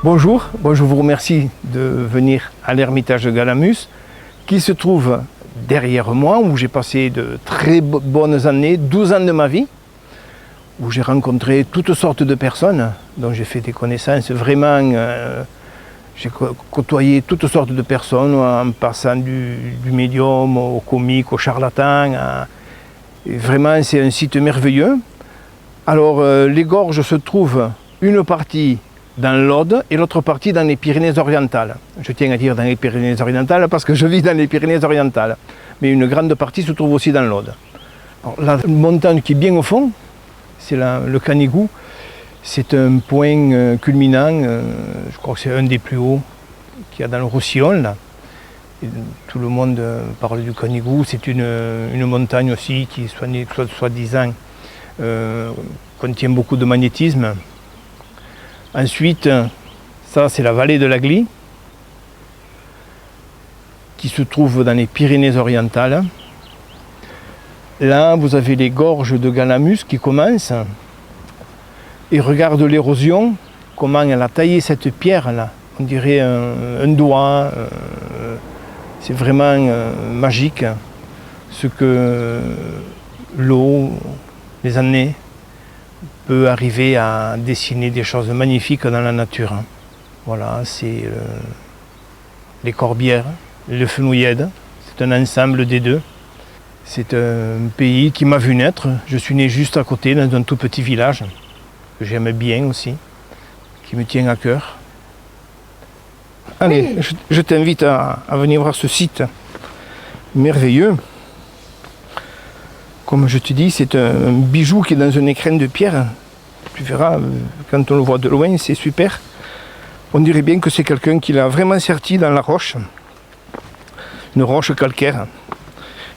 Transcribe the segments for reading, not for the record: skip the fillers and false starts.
Bonjour, je vous remercie de venir à l'Ermitage de Galamus qui se trouve derrière moi, où j'ai passé de très bonnes années, 12 ans de ma vie, où j'ai rencontré toutes sortes de personnes, dont j'ai fait des connaissances vraiment. J'ai côtoyé toutes sortes de personnes, en passant du médium au comique, au charlatan. Et vraiment, c'est un site merveilleux. Alors, les gorges se trouvent une partie dans l'Aude et l'autre partie dans les Pyrénées-Orientales. Je tiens à dire dans les Pyrénées-Orientales parce que je vis dans les Pyrénées-Orientales. Mais une grande partie se trouve aussi dans l'Aude. La montagne qui est bien au fond, c'est le Canigou. C'est un point culminant, je crois que c'est un des plus hauts qu'il y a dans le Roussillon. Là. Tout le monde parle du Canigou. C'est une montagne aussi qui, soi-disant, contient beaucoup de magnétisme. Ensuite, ça c'est la vallée de la Glie, qui se trouve dans les Pyrénées-Orientales. Là, vous avez les gorges de Galamus qui commencent. Et regarde l'érosion, comment elle a taillé cette pierre-là. On dirait un doigt. C'est vraiment magique ce que l'eau, les années, peut arriver à dessiner des choses magnifiques dans la nature. Voilà, c'est les corbières, le fenouillède, c'est un ensemble des deux. C'est un pays qui m'a vu naître. Je suis né juste à côté, dans un tout petit village, que j'aime bien aussi, qui me tient à cœur. Allez, je t'invite à venir voir ce site merveilleux. Comme je te dis, c'est un bijou qui est dans un écrin de pierre. Tu verras, quand on le voit de loin, c'est super. On dirait bien que c'est quelqu'un qui l'a vraiment serti dans la roche. Une roche calcaire.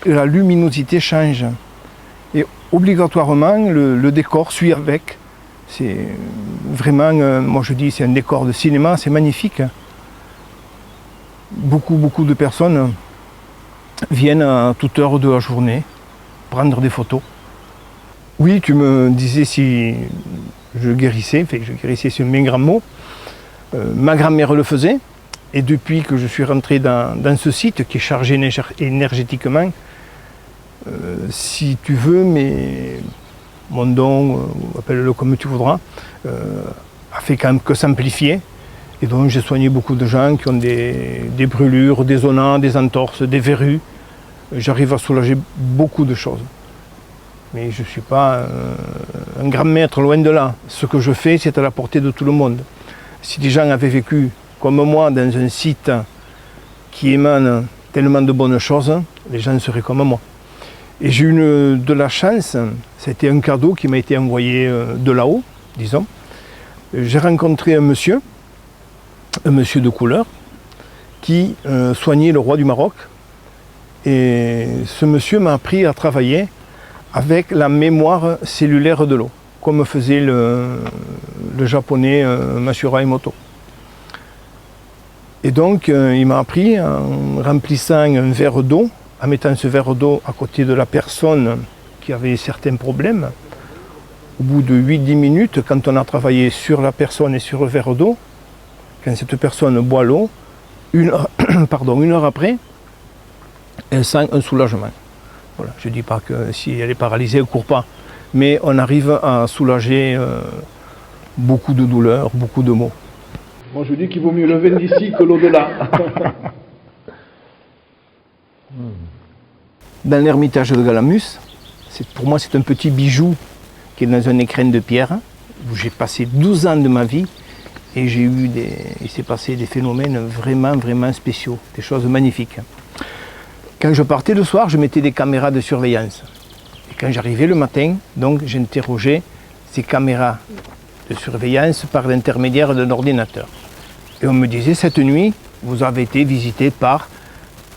Et la luminosité change. Et obligatoirement, le décor suit avec. C'est vraiment, moi je dis, c'est un décor de cinéma, c'est magnifique. Beaucoup de personnes viennent à toute heure de la journée prendre des photos. Oui, tu me disais si je guérissais, c'est un bien grand mot. Ma grand-mère le faisait, et depuis que je suis rentré dans ce site qui est chargé énergétiquement, si tu veux, mais mon don, appelle-le comme tu voudras, a fait quand même que s'amplifier. Et donc j'ai soigné beaucoup de gens qui ont des brûlures, des zonas, des entorses, des verrues. J'arrive à soulager beaucoup de choses. Mais je ne suis pas un grand maître, loin de là. Ce que je fais, c'est à la portée de tout le monde. Si des gens avaient vécu comme moi dans un site qui émane tellement de bonnes choses, les gens seraient comme moi. Et j'ai eu de la chance, c'était un cadeau qui m'a été envoyé de là-haut, disons. J'ai rencontré un monsieur de couleur, qui soignait le roi du Maroc. Et ce monsieur m'a appris à travailler avec la mémoire cellulaire de l'eau, comme faisait le japonais Masura Emoto. Et donc il m'a appris en remplissant un verre d'eau, en mettant ce verre d'eau à côté de la personne qui avait certains problèmes. Au bout de 8-10 minutes, quand on a travaillé sur la personne et sur le verre d'eau, quand cette personne boit l'eau, une heure après, elle sent un soulagement. Voilà, je ne dis pas que si elle est paralysée, elle ne court pas. Mais on arrive à soulager beaucoup de douleurs, beaucoup de maux. Moi je dis qu'il vaut mieux le vin d'ici que l'au-delà. Dans l'Ermitage de Galamus, pour moi c'est un petit bijou qui est dans un écrin de pierre, où j'ai passé 12 ans de ma vie. Et il s'est passé des phénomènes vraiment spéciaux, des choses magnifiques. Quand je partais le soir, je mettais des caméras de surveillance. Et quand j'arrivais le matin, donc j'interrogeais ces caméras de surveillance par l'intermédiaire d'un ordinateur. Et on me disait, cette nuit, vous avez été visité par